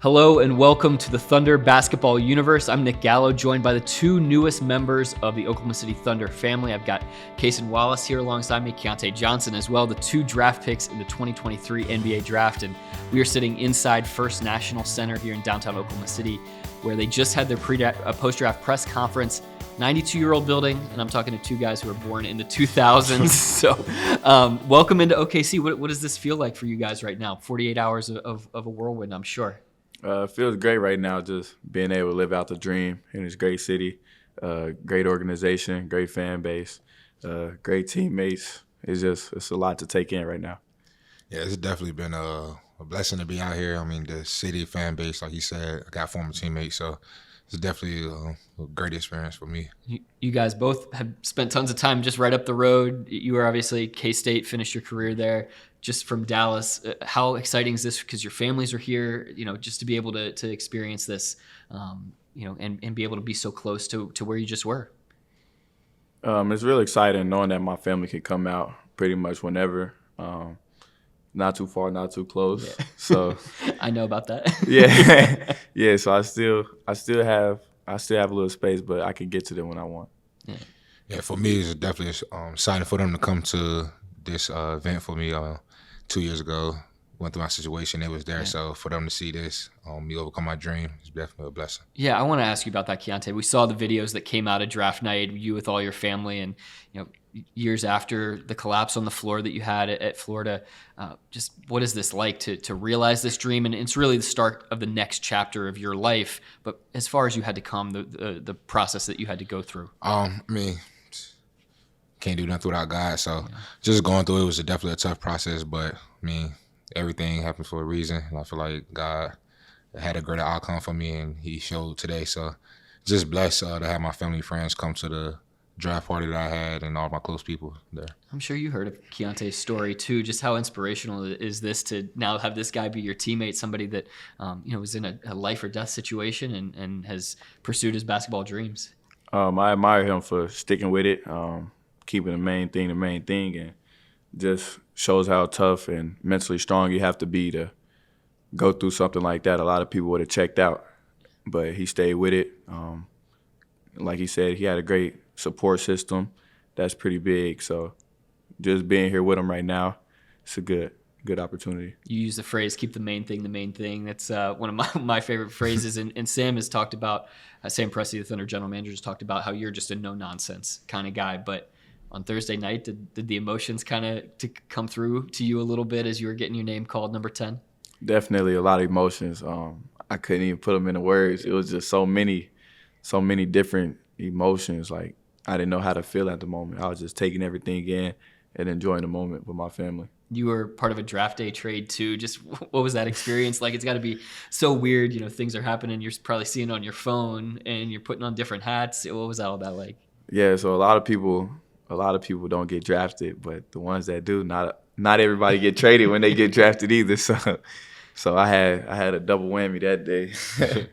Hello and welcome to the Thunder Basketball Universe. I'm Nick Gallo, joined by the two newest members of the Oklahoma City Thunder family. I've got Cason Wallace here alongside me, Keyontae Johnson as well, the two draft picks in the 2023 NBA Draft. And we are sitting inside First National Center here in downtown Oklahoma City, where they just had their post-draft press conference. 92-year-old building, and I'm talking to two guys who were born in the 2000s. So welcome into OKC. What does this feel like for you guys right now? 48 hours of a whirlwind, I'm sure. It feels great right now, just being able to live out the dream in this great city, great organization, great fan base, great teammates. It's a lot to take in right now. Yeah, it's definitely been a blessing to be out here. I mean, the city fan base, like you said, I got former teammates, so it's definitely a great experience for me. You guys both have spent tons of time just right up the road. You were obviously K-State, finished your career there, just from Dallas. How exciting is this? Because your families are here, just to be able to experience this, and be able to be so close to where you just were. It's really exciting knowing that my family can come out pretty much whenever. Not too far, not too close. Yeah. So I know about that. yeah. So I still have a little space, but I can get to them when I want. Yeah. For me, it's definitely exciting for them to come to this event for me. 2 years ago, went through my situation, it was there. Yeah. So for them to see this, me overcome my dream, is definitely a blessing. Yeah, I want to ask you about that, Keyontae. We saw the videos that came out of draft night, you with all your family, and years after the collapse on the floor that you had at Florida. Just what is this like to realize this dream? And it's really the start of the next chapter of your life. But as far as you had to come, the process that you had to go through. I mean, can't do nothing without God. So just going through it was definitely a tough process. But I mean, everything happens for a reason. And I feel like God had a greater outcome for me, and He showed today. So just blessed to have my family and friends come to the draft party that I had and all my close people there. I'm sure you heard of Keyontae's story too. Just how inspirational is this to now have this guy be your teammate, somebody that was in a life or death situation and has pursued his basketball dreams. I admire him for sticking with it, keeping the main thing, and just shows how tough and mentally strong you have to be to go through something like that. A lot of people would have checked out, but he stayed with it. Like he said, he had a great support system. That's pretty big. So just being here with him right now, it's a good opportunity. You use the phrase, keep the main thing the main thing. That's one of my favorite phrases. And Sam has talked about, Sam Presti, the Thunder general manager, has talked about how you're just a no-nonsense kind of guy. But on Thursday night, did the emotions kind of come through to you a little bit as you were getting your name called number 10? Definitely a lot of emotions. I couldn't even put them into words. It was just so many different emotions. Like, I didn't know how to feel at the moment. I was just taking everything in and enjoying the moment with my family. You were part of a draft day trade too. Just what was that experience like? It's got to be so weird. Things are happening. You're probably seeing it on your phone and you're putting on different hats. What was all that like? Yeah, so a lot of people don't get drafted, but the ones that do, not everybody get traded when they get drafted either. So I had a double whammy that day.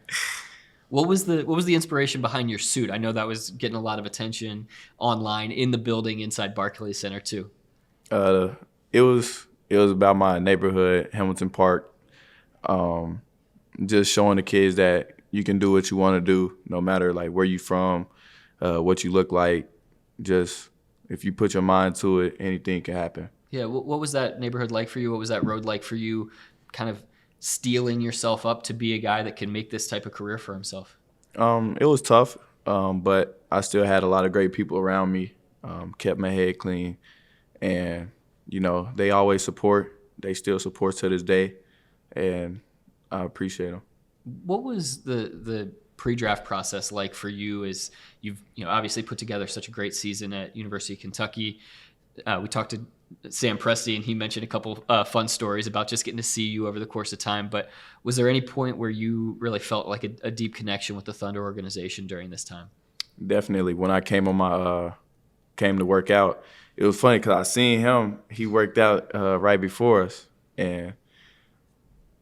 What was the inspiration behind your suit? I know that was getting a lot of attention online, in the building, inside Barclays Center too. It was about my neighborhood, Hamilton Park. Just showing the kids that you can do what you want to do, no matter like where you from, what you look like. Just if you put your mind to it, anything can happen. Yeah. What was that neighborhood like for you? What was that road like for you? Kind of steeling yourself up to be a guy that can make this type of career for himself? It was tough, but I still had a lot of great people around me, kept my head clean, and, they always support. They still support to this day, and I appreciate them. What was the pre-draft process like for you as you've obviously put together such a great season at University of Kentucky? We talked to Sam Presti, and he mentioned a couple fun stories about just getting to see you over the course of time. But was there any point where you really felt like a deep connection with the Thunder organization during this time? Definitely. When I came to work out, it was funny because I seen him. He worked out right before us, and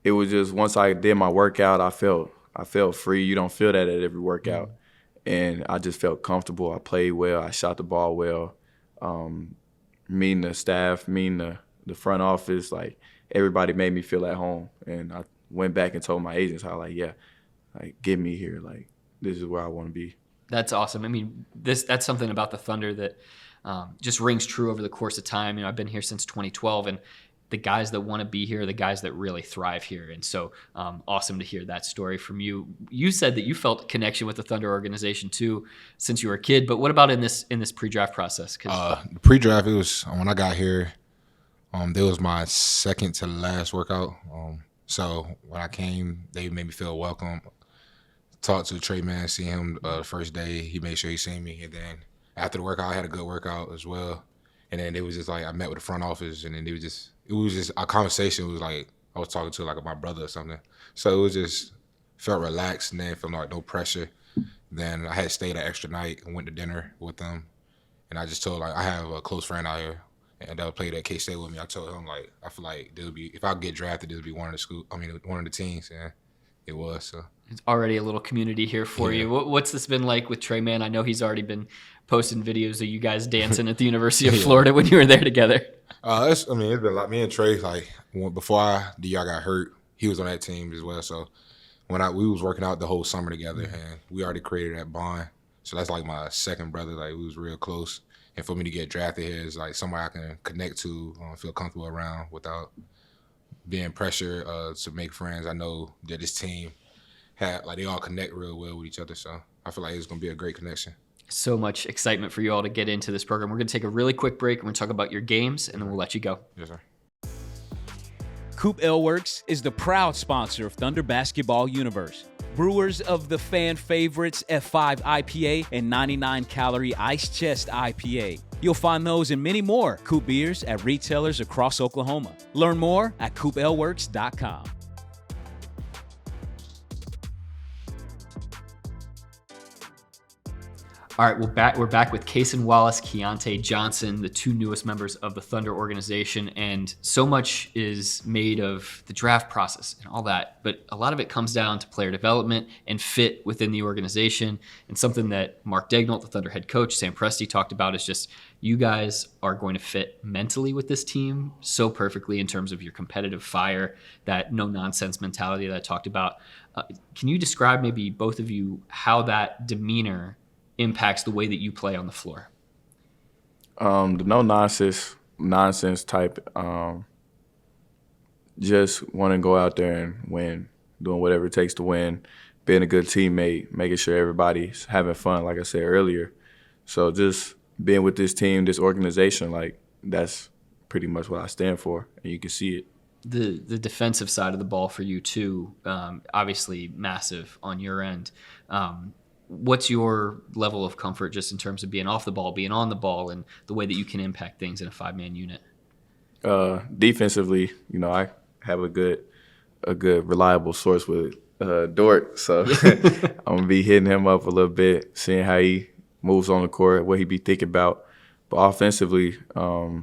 it was just once I did my workout, I felt free. You don't feel that at every workout, and I just felt comfortable. I played well. I shot the ball well. Meeting the staff, meeting the front office, like everybody made me feel at home, and went back and told my agents how, like, yeah, like, get me here. Like, this is where I want to be. That's awesome. I mean, that's something about the Thunder that just rings true over the course of time. You know, I've been here since 2012, and the guys that want to be here are the guys that really thrive here. And so awesome to hear that story from you. You said that you felt a connection with the Thunder organization too since you were a kid, but what about in this pre-draft process? The pre-draft, it was when I got here, that was my second to last workout. So when I came, they made me feel welcome. Talked to Trey, man, see him the first day. He made sure he seen me. And then after the workout, I had a good workout as well. And then it was just like I met with the front office, and then it was just our conversation was like I was talking to like my brother or something. So it was just felt relaxed, and then felt like no pressure. Then I had stayed an extra night and went to dinner with them. And I just told, like, I have a close friend out here, and that played at K-State with me. I told him, like, I feel like if I get drafted, this would be one of the teams, and it was. So it's already a little community here for you. What's this been like with Trey, man? I know he's already been posting videos of you guys dancing at the University of Florida when you were there together. It's been like me and Trey, like, before the year I got hurt, he was on that team as well. So we was working out the whole summer together, and we already created that bond. So that's like my second brother. Like, we was real close. And for me to get drafted here is like somebody I can connect to, feel comfortable around without being pressured to make friends. I know that this team they all connect real well with each other. So I feel like it's going to be a great connection. So much excitement for you all to get into this program. We're going to take a really quick break. We're going to talk about your games, and then we'll let you go. Yes, sir. COOP Ale Works is the proud sponsor of Thunder Basketball Universe. Brewers of the fan favorites F5 IPA and 99-calorie Ice Chest IPA. You'll find those and many more COOP beers at retailers across Oklahoma. Learn more at coopaleworks.com. All right, we're back with Cason Wallace, Keyontae Johnson, the two newest members of the Thunder organization, and so much is made of the draft process and all that, but a lot of it comes down to player development and fit within the organization, and something that Mark Daigneault, the Thunder head coach, Sam Presti talked about is just you guys are going to fit mentally with this team so perfectly in terms of your competitive fire, that no-nonsense mentality that I talked about. Can you describe, maybe both of you, how that demeanor impacts the way that you play on the floor? The nonsense type, just want to go out there and win, doing whatever it takes to win, being a good teammate, making sure everybody's having fun, like I said earlier. So just being with this team, this organization, like, that's pretty much what I stand for, and you can see it. The defensive side of the ball for you too, obviously massive on your end. What's your level of comfort just in terms of being off the ball, being on the ball, and the way that you can impact things in a five-man unit? Defensively, I have a good reliable source with Dort, so I'm gonna be hitting him up a little bit, seeing how he moves on the court, what he be thinking about. But offensively, I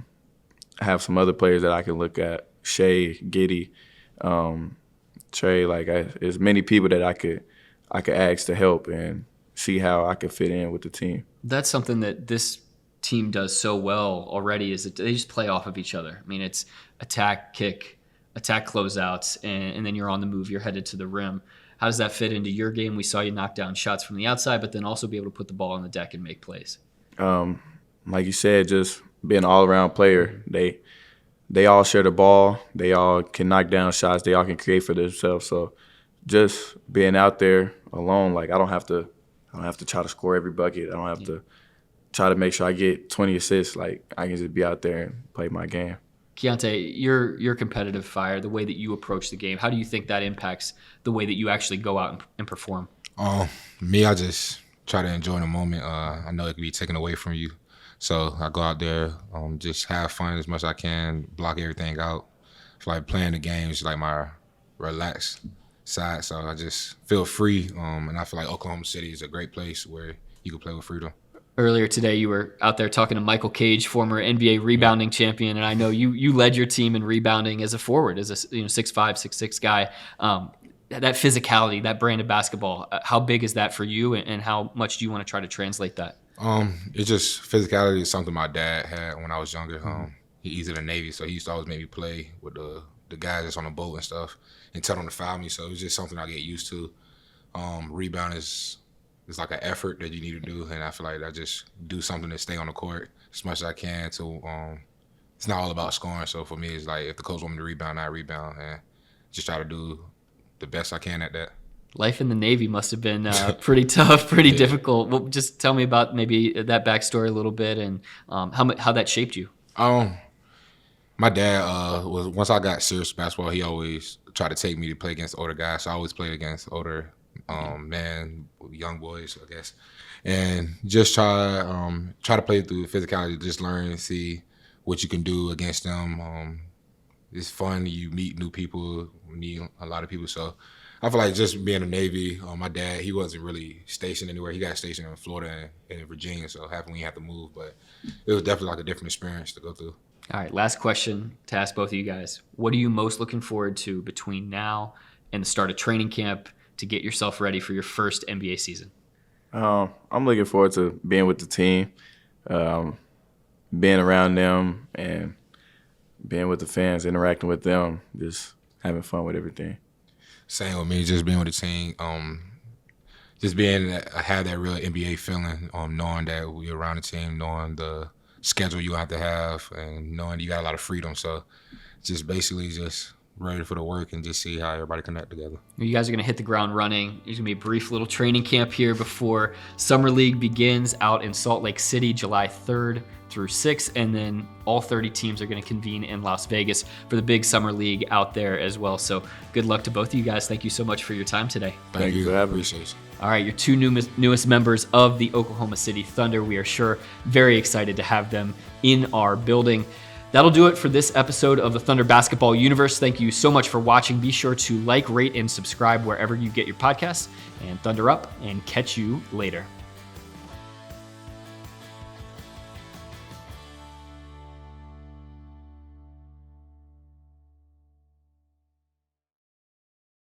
have some other players that I can look at: Shea, Giddey, Trey. Like, there's many people that I could ask to help and see how I could fit in with the team. That's something that this team does so well already, is that they just play off of each other. I mean, it's attack, kick, attack closeouts, and then you're on the move, you're headed to the rim. How does that fit into your game? We saw you knock down shots from the outside, but then also be able to put the ball on the deck and make plays. Like you said, just being an all-around player. They all share the ball. They all can knock down shots. They all can create for themselves. So just being out there alone, like, I don't have to try to score every bucket. I don't have to try to make sure I get 20 assists. Like, I can just be out there and play my game. Keyontae, your competitive fire, the way that you approach the game, how do you think that impacts the way that you actually go out and perform? Me, I just try to enjoy the moment. I know it can be taken away from you. So I go out there, just have fun as much as I can, block everything out. I feel like playing the game is like my relaxed side, so I just feel free, and I feel like Oklahoma City is a great place where you can play with freedom. Earlier today, you were out there talking to Michael Cage, former NBA rebounding champion, and I know you led your team in rebounding as a forward, as a 6'5", 6'6" guy. That physicality, that brand of basketball, how big is that for you, and how much do you want to try to translate that? It's just physicality is something my dad had when I was younger. He's in the Navy, so he used to always make me play with the the guys that's on the boat and stuff and tell them to foul me. So it was just something I get used to. Rebound is like an effort that you need to do, and I feel like I just do something to stay on the court as much as I can. It's not all about scoring. So for me, it's like if the coach want me to rebound, I rebound, and just try to do the best I can at that. Life in the Navy must have been pretty tough, pretty difficult. Well, just tell me about maybe that backstory a little bit and how that shaped you. My dad was, once I got serious basketball, he always tried to take me to play against older guys. So I always played against older young boys, I guess, and just try to play through physicality, just learn and see what you can do against them. It's fun. You meet new people, meet a lot of people. So I feel like just being in the Navy, my dad, he wasn't really stationed anywhere. He got stationed in Florida and in Virginia, so happened we had to move. But it was definitely like a different experience to go through. All right, last question to ask both of you guys. What are you most looking forward to between now and the start of training camp to get yourself ready for your first NBA season? I'm looking forward to being with the team, being around them, and being with the fans, interacting with them, just having fun with everything. Same with me, just being with the team, just I had that real NBA feeling, knowing that we're around the team, knowing the schedule you have to have, and knowing you got a lot of freedom. So just basically just ready for the work and just see how everybody connect together. You guys are going to hit the ground running. There's going to be a brief little training camp here before Summer League begins out in Salt Lake City, July 3rd through 6th, and then all 30 teams are going to convene in Las Vegas for the big Summer League out there as well. So good luck to both of you guys. Thank you so much for your time today. Thank you for having me. Appreciate you. All right, your two newest members of the Oklahoma City Thunder. We are sure very excited to have them in our building. That'll do it for this episode of the Thunder Basketball Universe. Thank you so much for watching. Be sure to like, rate, and subscribe wherever you get your podcasts. And Thunder up, and catch you later.